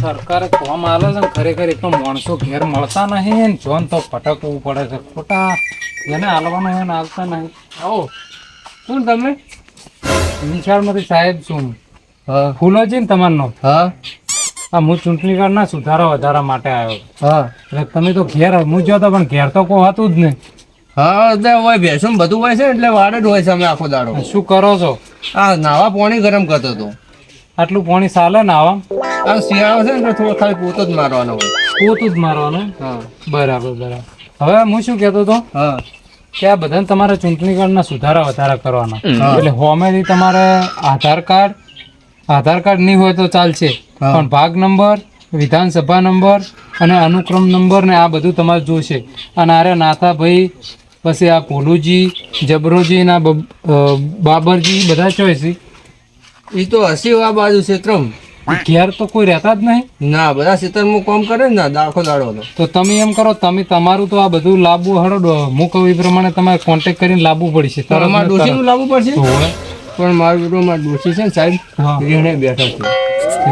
સરકારે કોમ આલે છે ને ખરેખર એક તો માણસો ઘેર મળતા નહીં ને જોન તો ફટકવું પડે છે ખોટા જેને હાલવાનું હોય ને હાલતા નહીં. આવો કોણ તમે? નિશાળમાંથી સાહેબ છું. હા ફૂલોજી ને તમારનો. હા હું ચૂંટણી કાર્ડના સુધારા વધારા માટે આવ્યો. હા એટલે તમે તો ઘેર હું જો તો પણ ઘેર તો કોઈ હતું જ નહીં. હા એટલે હોય ભેંસો ને બધું હોય છે એટલે વાડ જ હોય છે અમે આખો દાડો. શું કરો છો? આ નાવા પાણી ગરમ કરતો હતો. આટલું પાણી ચાલે ને આવા? આ શિયાળો છે ને એટલે થોડો ખાલી પોતો જ મારવાનો હોય. પોતું જ મારવાનું? હા બરાબર બરાબર. હવે હું શું કહેતો હતો હા કે આ બધાને તમારે ચૂંટણી કાર્ડના સુધારા વધારા કરવાના. એટલે હોમેથી તમારે આધાર કાર્ડ નહીં હોય તો ચાલશે, પણ ભાગ નંબર, વિધાનસભા નંબર અને અનુક્રમ નંબર ને આ બધું તમારે જોશે. અને આરે નાથાભાઈ, પછી આ ભોલુજી, જબરોજી ને આ બાબરજી બધા ચોઈસી એ તો હસી આ બાજુ ક્ષેત્રમ ઘેર તો કોઈ રહેતા જ નહીં. ના બધા ક્ષેત્રમાં કામ કરે ને આખો દાડો તો તમે એમ કરો, તમે તમારું તો આ બધું લાવવું હડો હું કહું એ પ્રમાણે તમારે કોન્ટેક્ટ કરીને લાવવું પડશે. અમારે ડોશીનું લાવવું પડશે. હોય પણ મારું બેટું ડોશી છે ને સાહેબ રીણે બેઠા છે.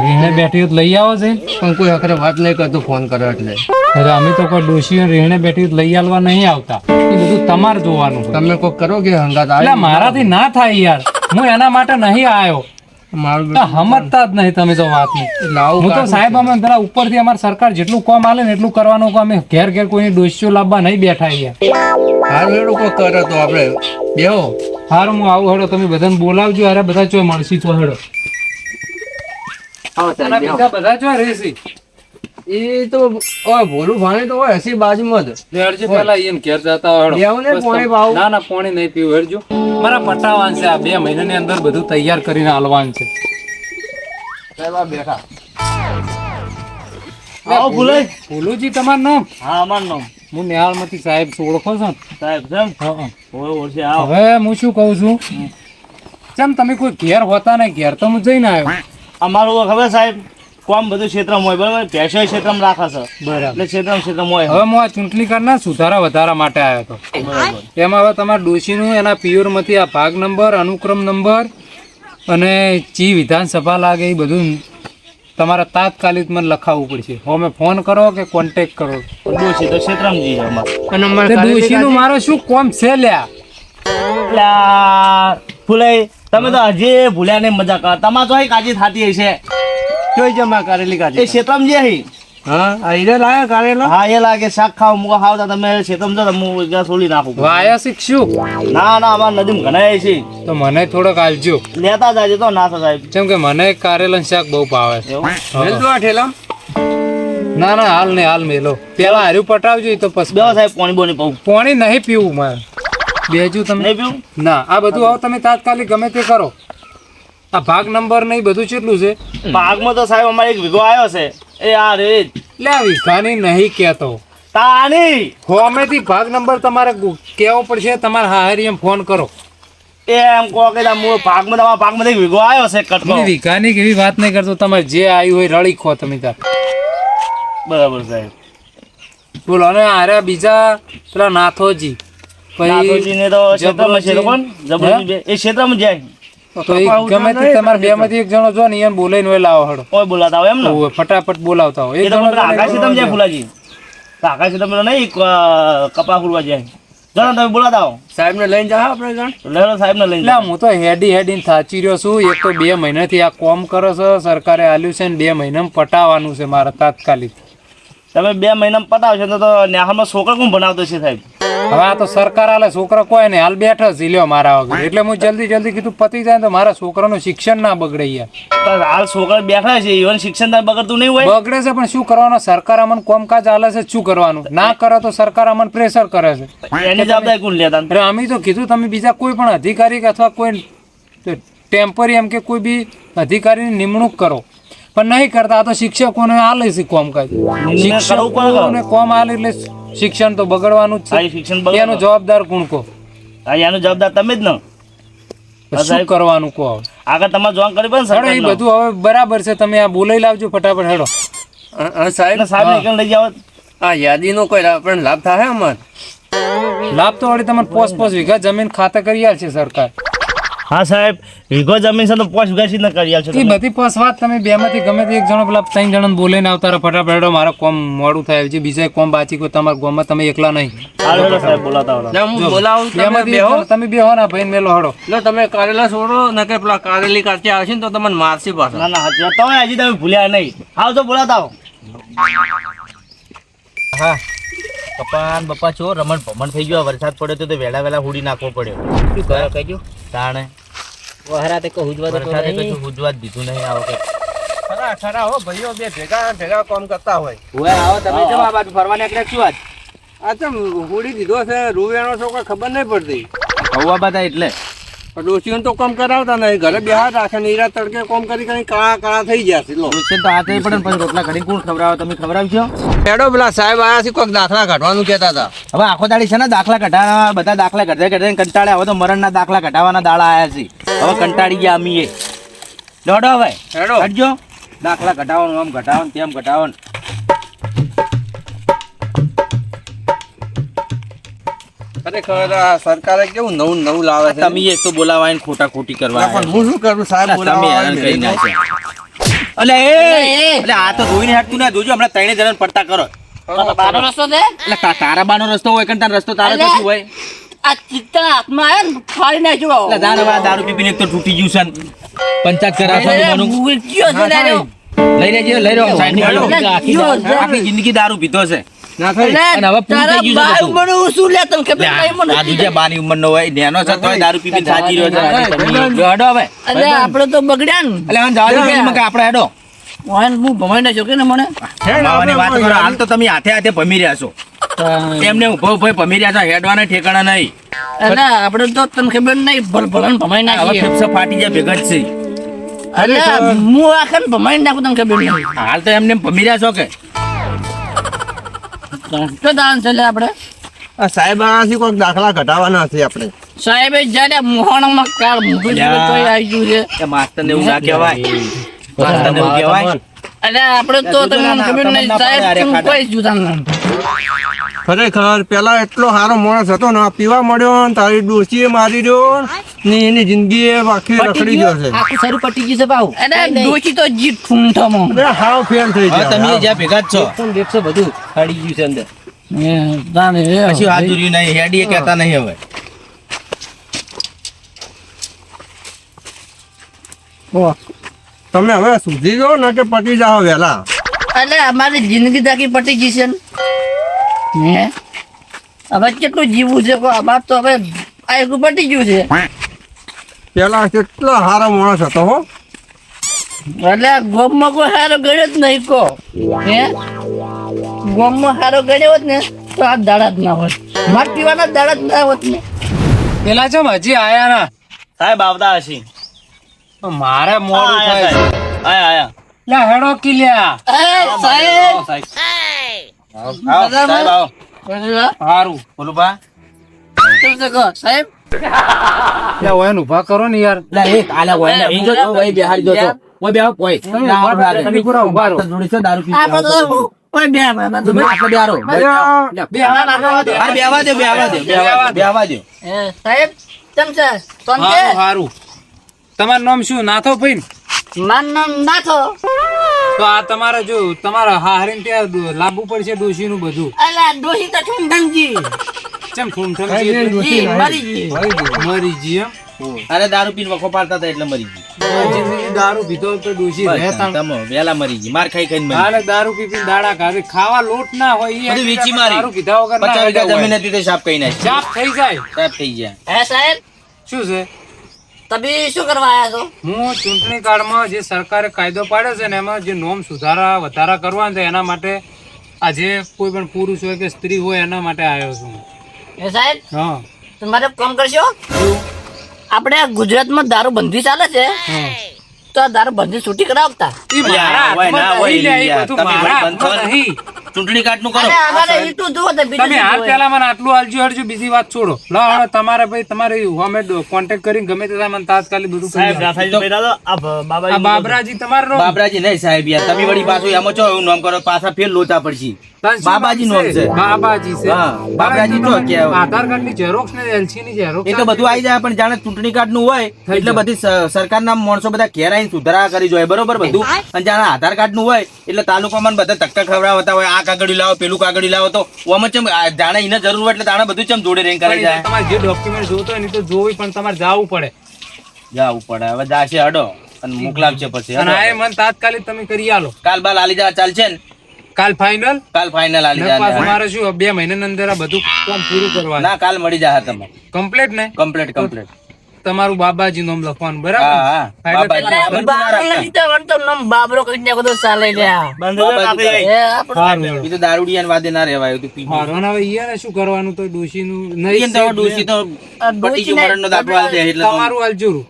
રીણે બેઠી તો લઈ આવો છે, પણ કોઈ આખરે વાત નહીં કરતો ફોન કરે એટલે. અરે અમે તો કોઈ ડોશી રીણે બેઠી તો લઈ આવવા નહીં આવતા. એ બધું તમારે જોવાનું. તમે કોઈ કરો કે હંગાત એટલે મારાથી ના થાય યાર, હું એના માટે નહીં આવ્યો. મારું સમજતા જ નહીં તમે તો વાત નહીં. હું તો સાહેબ અમે જરા ઉપરથી અમારી સરકાર જેટલું કામ આલે ને એટલું કરવાનું. અમે ઘેર ઘેર કોઈની ડોશીઓ લાવવા નહીં બેઠા યાર. હારું એડો કોઈ કરે તો આપણે બેહો. હારું હું આવું હેડો, તમે બધાને બોલાવજો. અરે બધા ચો મળશી તો હેડો. બીજા બધા ચો રહેશી. એ તો ભોલું ભાણે તો હોય હસી બાજુમાં જ. હેડજો પેલા એને ઘેર જતા હેડો. લેવું ને પાણી પાવું. ના ના પાણી નહીં પીવું. હેડજો મારા પટાવાન છે. આ 2 મહિનાની અંદર બધું તૈયાર કરીને હાલવાનું છે. સાહેબ આ બેઠા. આવો ભૂલાઈ. ભૂલુજી તમારું નામ? હા અમારું નામ હું નિહાળમાંથી સાહેબ છું. ઓળખો છો ને? સાહેબ જેમ હા. ઓળખે આવો. હવે હું શું કહું છું, કેમ તમે કોઈ ઘેર હોતા નહીં? ઘેર તો હું જઈને આવ્યો. અમારું ખબર સાહેબ કોમ બધું ક્ષેત્રમાં હોય બરાબર. ભેંસો ક્ષેત્રમાં રાખે છે બરાબર. એટલે ક્ષેત્રમાં હોય. હવે હું આ ચૂંટણી કાર્ડના સુધારા વધારા માટે આવ્યો હતો. બરાબર. એમાં હવે તમારા ડોશીનું એના પિયરમાંથી આ ભાગ નંબર, અનુક્રમ નંબર અને ચી વિધાનસભા લાગે એ બધું તમારે તાત્કાલિક મને લખાવવું પડશે. હવે ફોન કરો કે કોન્ટેક્ટ કરો? ડોશી તો ક્ષેત્રમાં જઈએ અમારે. અને અમારે તે ડોશીનું મારો શું કોમ છે લ્યા? એટલે ભૂલાઈ તમે તો હજી ભૂલ્યા નહીં મજા કરો. તમારે તો કાજી થતી હશે. જોઈ જમા કરેલી એ કાઢી. ક્ષેત્રમાં જે હી. હા આ હીરે લાયા કાઢેલા. હા એ લાગે શાક ખાવ મુકો ખાવતા તમે ક્ષેત્રમાં જો હું ત્યાં છોડી નાખું. વાયા શીખશું ના ના અમારા નદીમાં ઘણા છે. તો મને થોડોક આલજો, લેતા જાય તો ના સાહેબ. કેમ કે મને કારેલાનું શાક બહુ ભાવે છે. એવું મેલ તો આ ઠેલા. ના ના હાલ નહીં, હાલ મેલો. પેલા હાર્યું પટાવજો તો પછી. બેહો સાહેબ પાણી બોની પાઉં. પાણી નહીં પીવું મારે. બેજુ તમે નહીં પીવું. ના આ બધું આવો તમે તાત્કાલિક ગમે તે કરો. આ ભાગ નંબર નહીં બધું કેટલું છે? ભાગમાં તો સાહેબ અમારે એક વીઘો આવ્યો છે. એ આ રે એટલે આ વીઘાની નહીં કહેતો, તાની હોમેથી ભાગ નંબર તમારે કહેવો પડશે. તમારે હારી એમ ફોન કરો. એમ કહો કે હું ભાગમાં તમારા ભાગમાં એક વીઘો આવ્યો છે કટકો. એટલે વીઘાની કેવી વાત નહીં કરતો. તમારે જે આવ્યું હોય રળી ખો તમે તાર. બરાબર સાહેબ. બોલો. અને હારે બીજા પેલા નાથોજી નાથોજીને તો ક્ષેત્રમાં છે કોણ જબરજી બે એ ક્ષેત્રમાં જાય. તો એ ગમે તે તમારે 2 માંથી એક જણો જો ને એને બોલાઈને હોય લાવો હડો. કોઈ બોલાતા હોય એમ ને. ઓય, ફટાફટ બોલાવતા હોય. એ તો પેલા આકાશી તમે જાય ફુલાજી. તો આકાશી તમે નહીં કપા ફૂલવા જાય. જો ને તમે બોલાતા આવો. સાહેબ ને લઈને જા આપણે જણ. લેલો સાહેબ ને લઈને એટલે હું તો હેડી થાચી રહ્યો છું. એક તો 2 મહિનાથી આ કોમ કરો છો, સરકારે આલ્યું છે ને 2 મહિનામાં પટાવવાનું છે મારે તાત્કાલિક. તમે 2 મહિનામાં પટાવશો તો નેહાલમાં છોકરા કોણ ભણાવતો છે સાહેબ? હવે આ તો સરકાર આલે, છોકરા કોઈ નહીં. હાલ બેઠો જ લ્યો મારા વગર. એટલે હું જલ્દી કીધું પતી જાય તો મારા છોકરાનું શિક્ષણ ના બગડે યાર. તો હાલ છોકરા બેઠા છે ઇવન શિક્ષણ તાર બગડતું નહીં હોય. બગડે છે પણ શું કરવાનું? સરકાર અમને કોમકાજ આલે છે, શું કરવાનું? ના કરે તો સરકાર અમને પ્રેશર કરે છે. એની જવાબદારી કોણ લેતા? અરે અમે તો કીધું તમે બીજા કોઈ પણ અધિકારી અથવા કોઈ ટેમ્પરરી એમ કે કોઈ બી અધિકારીની નિમણૂક કરો, પણ નહીં કરતા. આ તો શિક્ષકોને આલે છે કોમકાજ. શિક્ષકોને કોમ આલે એટલે શિક્ષણ તો બગડવાનું જ આ છે. શિક્ષણ એનો જવાબદાર કોણ કહો? એનું જવાબદાર તમે જ ને. શું કરવાનું કહો? આગળ તમારે જોઈન કરી પણ હેડો એ બધું હવે બરાબર છે. તમે આ બોલાઈ લાવજો ફટાફટ. હેડો સાહેબ સાહેબ નીકળ લઈ જાવ. આ યાદીનો કોઈ આપણને લાભ થાય અમારે? લાભ તો વળી તમને 5 વીઘા જમીન ખાતે કરી આલ છે સરકાર. હા સાહેબ, વીઘો જમીન છે તો 5 વીઘા સીધા કરી આલશો એ તમે. બધી પસવાત તમે બેમાંથી ગમે તે એક જણો પેલા 3 જણાને બોલાઈને આવતા રહો ફટાફટ. મારે કોમ મોડું થાય છે, બીજા કોમ બાચી કોઈ તમારા ગામમાં તમે એકલા નહીં. હાલો હેડો સાહેબ, બોલાતા આવડો. ના, હું બોલાવું તમે બેમાંથી બેહો. તમે બેહો ને ભાઈ મેલો હડો. લો તમે કારેલા છોડો નકે પેલા કારેલી કાચી આવશે ને તો તમને મારશે પાછા. ના ના હાચી વાત. તમે હજી તમે ભૂલ્યા નહીં. આવજો, બોલાતા આવો. હા પપ્પા બપ્પા છો રમણ ભમણ થઈ ગયો. વરસાદ પડ્યો તો વેલા વેલા હુડી નાખવો પડ્યો. શું કરો કહેજો તાણે વહરાતે કો હુજવા તો વરસાદે કશું હુજવા જ દીધું નહીં આ વખત. ખરા ખરા હો ભાઈઓ, બે ભેગા કામ કરતા હોય. ઓય આવો તમે જવા બાજુ ફરવા નીકળ્યા શું આજ? આ તો હોડી દીધો છે રૂવેણો છો કોઈ ખબર નહીં પડતી. હવા બધા એટલે ડોશીઓને તો કામ કરાવતા નહીં, ઘરે બેહાર રાખે ને ઈરા તડકે કામ કરી કરી કાળા થઈ ગયા છે. લો છે તો હાથે પડે ને પછી રોટલા ઘડી કોણ ખવડાવે? તમે ખવડાવશો? હેડો પેલા સાહેબ આયા છે, કોઈક દાખલા કાઢવાનું કહેતા હતા. હવે આખો દાડી છે ને દાખલા કઢાવવા, બધા દાખલા કઢાઈ કંટાળ્યા. હવે તો મરણના દાખલા કઢાવવાના દાડા આયા છે. હવે કંટાળી ગયા અમીએ. દોડો હવે હેડો હટજો. દાખલા કઢાવવાનું, આમ કઢાવવાનું, તેમ કઢાવવાનું. ખરેખર આ સરકારે કેવું નવું નવું લાવે છે. તમે એક તો બોલાવાય ને ખોટા ખોટી કરવા પણ હું શું કરું સાહેબ, તમે હેરાન કરી નાખ્યા. અલે એ આ તો જોઈને હટતું ના જોજો. હમણાં 3 જણા પડતા કરો. બારો રસ્તો છે એટલે તારા બાનો રસ્તો હોય કે તારો રસ્તો તારો થતું હોય. આ ચિત્તા હાથમાં આવ્યા ને ફાડી નાખ્યો. એટલે દારૂ પીપીને એક તો તૂટી ગયું છે ને. પંચાયત કરાવશો અરે, બનું. ભૂલક્યો છે ને રહ્યો. લઈ રહ્યો સાઈડ ની હાલો. આખી જિંદગી દારૂ પીધો છે. ના થઈ. અને હવે પૂરું તારા થઈ ગયું છે બાઈ બધું. ઉંમરનું શું લે તને ખબર એટલે નહીં મને. આ દૂજે બાની ઉંમરનો હોય, નેનો છે તોય દારૂ પીપીને સાજી રહ્યો છે. જો હેડો હવે. અરે આપણે તો બગડ્યા ને. એટલે હવે જવા દો કે એમાં કે આપણે હેડો. મોહન હું ભમાઈ નાખ્યો કે ને મને. માવાની વાત કરો. હાલ તો તમે હાથે હાથે ભમી રહ્યા છો. એમને ઉભો ઉભો ભમી રહ્યા છો. હેડવાના ઠેકાણા નહીં. અરે આપણે તો તને ખબર નહીં ભલભલન ભમાઈ હવે નાખીએ. ફેફસા ફાટી જાય ભેગા જ છે. અરે હું આખા ભમાઈ નાખું તને ખબર નહીં. હાલ તો એમને ભમી રહ્યા છો કે તો દાન છે લે આપણે. આ સાહેબ આથી કોઈક દાખલા ઘટાડવાના છે આપણે. સાહેબે જ્યારે મોહણમાં કાર મૂકી દીધું તોય આવી ગયું છે. એ માસ્તરને એવું ના કહેવાય. માસ્તરને એવું કહેવાય. અરે આપણે તો તમને ખબર નહીં સાહેબ તું કોઈ જ તમને. ખરેખર પેલા એટલો સારો માણસ હતો ને, આ પીવા મળ્યો ને તારી ડોશીએ મારી દ્યો ને એની જિંદગી એ આખી રખડી ગયો છે. આખું શરીર પટી ગયું છે ભાવ. અરે ડોશી તો જીત ઠૂંઠામાં. અરે હાવ ફેલ થઈ હવે ગયા. તમે જ્યાં ભેગા જ છો. પણ દેખશો બધું ફાડી ગયું છે અંદર. કશું હાજરી નહીં. હેડીએ કહેતા નહીં હવે. તમે હવે સુધી જો ને કે પટી જાઓ વહેલા. અરે અમારી જિંદગી તાકી પટી ગઈ છે ને. હે હવે કેટલું જીવવું છે કોઈ અમાર તો હવે આ પટી ગયું છે. પેલા કેટલો સારો માણસ હતો હો. એટલે ગોમમાં કોઈ સારો ગણ્યો જ નહીં કો. હે ગોમમાં સારો ગણ્યો હોત ને તો આ દાડા જ ના હોત. માર પીવાના દાડા જ ના હોત ને. પેલા ચમ હજી આયા ના? સાહેબ આવતા હશે. મારે મોડું થાય છે. આયા લે હેડો કિલ્યા. એ સાહેબ આવો સાહેબ આવો. સારું બોલું બા. કેમ છે કહો સાહેબ. લે ઓય ઊભા કરો ને યાર. લે એક આલા હોય ને ઈ જો ઓય બિહારી જો તો ઓય બેહો કોઈ તમે પૂરા ઊભા રહો. જોડી છે દારૂ પી. આપણે તો કોઈ બે ના તમે આટલે બેહારો. બેહવા દે બેહવા દે. સાહેબ કેમ છે શાંતિ? સારું સારું. તમારું નામ શું? નાથો ભાઈ ને? મારું નામ નાથો. તો આ તમારે જો તમારા હારીને ત્યાં લાવવું પડશે ડોશી નું બધું. અલા ડોશી તો ઠુંઠમજી. ચમ ઠૂમઠમ જી મરી ગઈ. મરી જી એમ. અરે દારૂ પીને વખો પાડતા હતા એટલે મરી ગઈ. જિંદગી દારૂ પીધો તો ડોશી રહેતા. તમે વેલા મરી ગઈ. માર ખાઈ ખાઈને મરી ગઈ. હાલે દારૂ પી પીને દાડા કાઢે. ખાવા લોટ ના હોય ઈ બધું વેચી મારી. દારૂ પીધા વગર ના 50 વીઘા રહેતા જમીન હોય. હતી તે સાફ કરી નાખી. ચાપ થઈ જાય. સાફ થઈ ગયા. હે સાહેબ શું છે? તમે શું કરવા આવ્યા છો? હું ચૂંટણી કાર્ડમાં જે સરકારે કાયદો પાડ્યો છે ને એમાં જે નોમ સુધારા વધારા કરવાના છે એના માટે આજે કોઈ પણ પુરુષ હોય કે સ્ત્રી હોય એના માટે આવ્યો છું. હે સાહેબ હા તમારે કામ કરશો. આપણે ગુજરાતમાં દારૂ બંધી ચાલે છે. હા તો આ દારૂ બંધી છૂટી કરાવતા. ઈ મારા હોય ના હાથમાં હોય નહીં લે, ઈ યાર. બધું તમે મારા બંધ કરો. હાથમાં નહીં. ચૂંટણી કાર્ડ નું કરો અને અમારે ઈટું જુઓ તો બીજું તમે શું હાલ હોય? પેલા મને આટલું હાલજો હરજો, બીજી વાત છોડો. લો હવે તમારે ભાઈ તમારે અમે કોન્ટેક્ટ કરીને ગમે તે મને તાત્કાલિક બધું કરી સાહેબ આપો. રાસાજી ભાઈ દાદા આ આ બાબાજી બાબરાજી તમારો બાબરાજી નહીં સાહેબ યાર તમે વળી પાછું એમાં ચો એવું નામ કરો પાછા ફેર લોચા પડશે બાબાજી નામ છે બાબાજી છે. હા, બાબરાજી તો કહેવાય. આધાર કાર્ડ ની ઝેરોક્સ ને એલસી ની ઝેરોક્સ એ તો બધું આવી જાય પણ જાણે ચૂંટણી કાર્ડ નું હોય એટલે બધી સરકારના માણસો બધા ઘેર આવીને સુધારા કરી જોઈએ બરોબર બધું અને જાણે આધાર કાર્ડ નું હોય એટલે તાલુકામાં બધા ધક્કા ખવડાવતા હોય આ કાગળિયું લાવો પેલું કાગળિયું લાવો તો ઓમાં ચમ જાણે એને જરૂર હોય એટલે જાણે બધું ચમ જોડે રેન્ક કરી જાય તમારે જે ડોક્યુમેન્ટ જોતો હોય ને એ તો જોવું પણ તમારે જવું પડે. જાવું પડે હવે જાશે હડો અને મોકલાવશે પછી અને હડો. આ મને તાત્કાલિક તમે કરી આલો. કાલ બાલ આલી જા ચાલશે ને કાલ ફાઇનલ. કાલ ફાઇનલ આલી જા મારે શું 2 મહિનાની અંદર આ બધું કામ પૂરું કરવાનું. ના કાલ મળી જાય તમે કમ્પ્લીટ ને કમ્પ્લીટ તમારું બાબાજી નામ લખવાનું હા બરાબર. હા એટલે બાબાજી. બાબરાને લીધે વળતો નામ બાબરો કરી નાખો તો ચાલે લ્યા. બંધ બાબાજી. એ આપણે સારું હેડો. બીજું દારૂડિયા વાદે ના રહેવાય તો પી સારું. અને હવે ઈયાને શું કરવાનું તો ડોશીનું ઈ નહીં તો ડોશી તો આ પટી ગયું મરણનો દાખલો આલી દે એટલે તો તમારું હાલજુરું.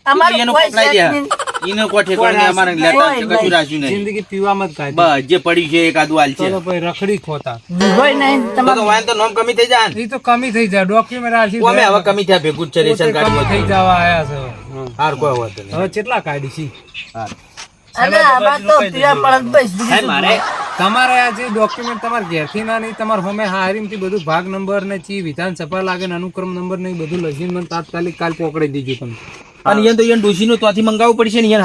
અમારું એનું કોઈ પકડાઈ શેઠ દે. નહીં. ઈને કોઈ ઠેકાણે નહીં, અમારે લેતા છે, કશું રાખ્યું નહીં. જિંદગી પીવામાં જ કાઢી. બસ જે પડ્યું છે એકાદું હાલ છે તો ભાઈ રખડી ખોતા. હોય નહીં તો તમારે વાયન તો નોમ કમી થઈ જાય ને. એ તો કમી થઈ જાય ડોક્યુમેન્ટ આલસી અમે હવે કમી થયા ભેગું જ છે રેશન પોતે કમી થઈ કાર્ડ જવા આયા છે. હાર કોઈ હોત નહીં. હવે કેટલા કાઢી છે? હાર. અને આમાં તો પીવા પડત બસ બીજું શું હોય? તમારે આ જે ડોક્યુમેન્ટ તમારે ઘેરથી ના નહીં તમારે હમે હારીમથી બધું ભાગ નંબર ને ચી વિધાનસભા લાગે ને અનુક્રમ નંબર ને ઈ બધું લખીને મને તાત્કાલિક કાલ પકડી દીધું તમે. અને ઈયન તો ઈયન ડોશીનું ત્યાંથી મંગાવવું પડશે ને ઈયન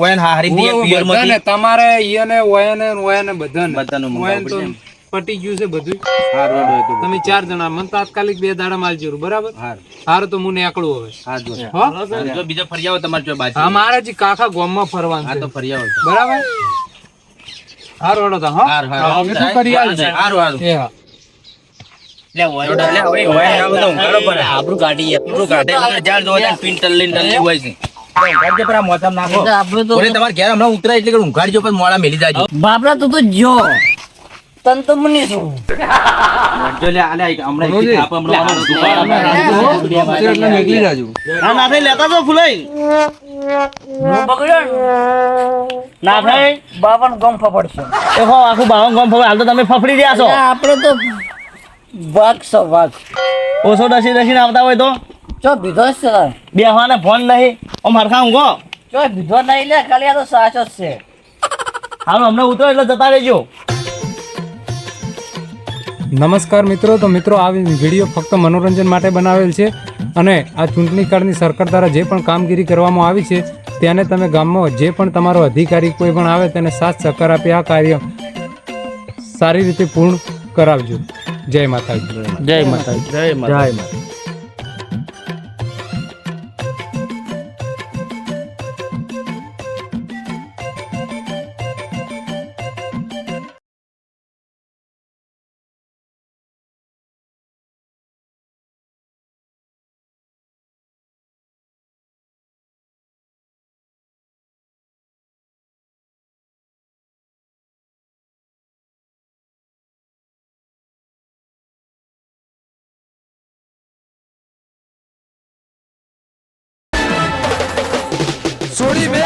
વાયન હારી દઈએ પિયરમાંથી. બધાને તમારે ઈયને ઓયને બધાને બધાનું મંગાવવું ઓયન તો પડશે. પટી ગયું છે બધું. હાર વાળો હોય તો તમે 4 જણા મને તાત્કાલિક 2 દાડા માલ જરૂર બરાબર. હાર હારું તો હું નીકળું હવે. હાર જો. હો જો બીજો ફરી આવો તમારે જો બાજુ. હા મારે જી કાકા ગામમાં ફરવાનું હા છે તો ફરી આવો. બરાબર. હારું હેડો તો હા હાર હવે શું કરી આલ છે? હારું હારું. એ હા લે ઓય ઓય આવો તો ઊંઘાડો પડે. આબરૂ કાઢીએ. આબરૂ કાઢે. જાણ જો ત્યાં પિન્ટલ લઈને ટલ્લી હોય છે. ઊંઘાડજે પર આ મોથામાં નાખો. એટલે આપણે તો ઓલે તમારે ઘેર હમણાં ઉતરાય એટલે કે ઊંઘાડજો પછી મોડા મેલી જાજો. બાબરા તું તો જો તન તો મુની છું જો લે આલે હમણાં એક થાપ હમણાં નીકળી જાજો. ના ના થઈ લેતા તો ફૂલાઈ હું બગડ્યો ને. ના થઈ બાબાનું ગમ ફફડશે. એ હો આખું બાવન ગામ ફરે હાલ તો તમે ફફડી રહ્યા છો એટલે આપણે તો વાઘ છો વાઘ ઓછો દસીને આવતા હોય તો ચો બીધો જ છે બેહવાને ફોન નહીં ઓમ હરખા ઊંઘો ચો બીધો નહીં લે ખાલી આ તો સાચો જ છે. હાલ હમણાં ઉતરો એટલે જતા રહેજો. નમસ્કાર મિત્રો. તો મિત્રો આ વિડીયો ફક્ત મનોરંજન માટે બનાવેલ છે અને આ ચૂંટણી કાર્ડની સરકાર દ્વારા જે પણ કામગીરી કરવામાં આવી છે તેને તમે ગામમાં જે પણ તમારો અધિકારી કોઈ પણ આવે તેને સાથ સહકાર આપી આ કાર્ય સારી રીતે પૂર્ણ કરાવજો. જય માતાજી. જય માતા જય માતા. છોડી બે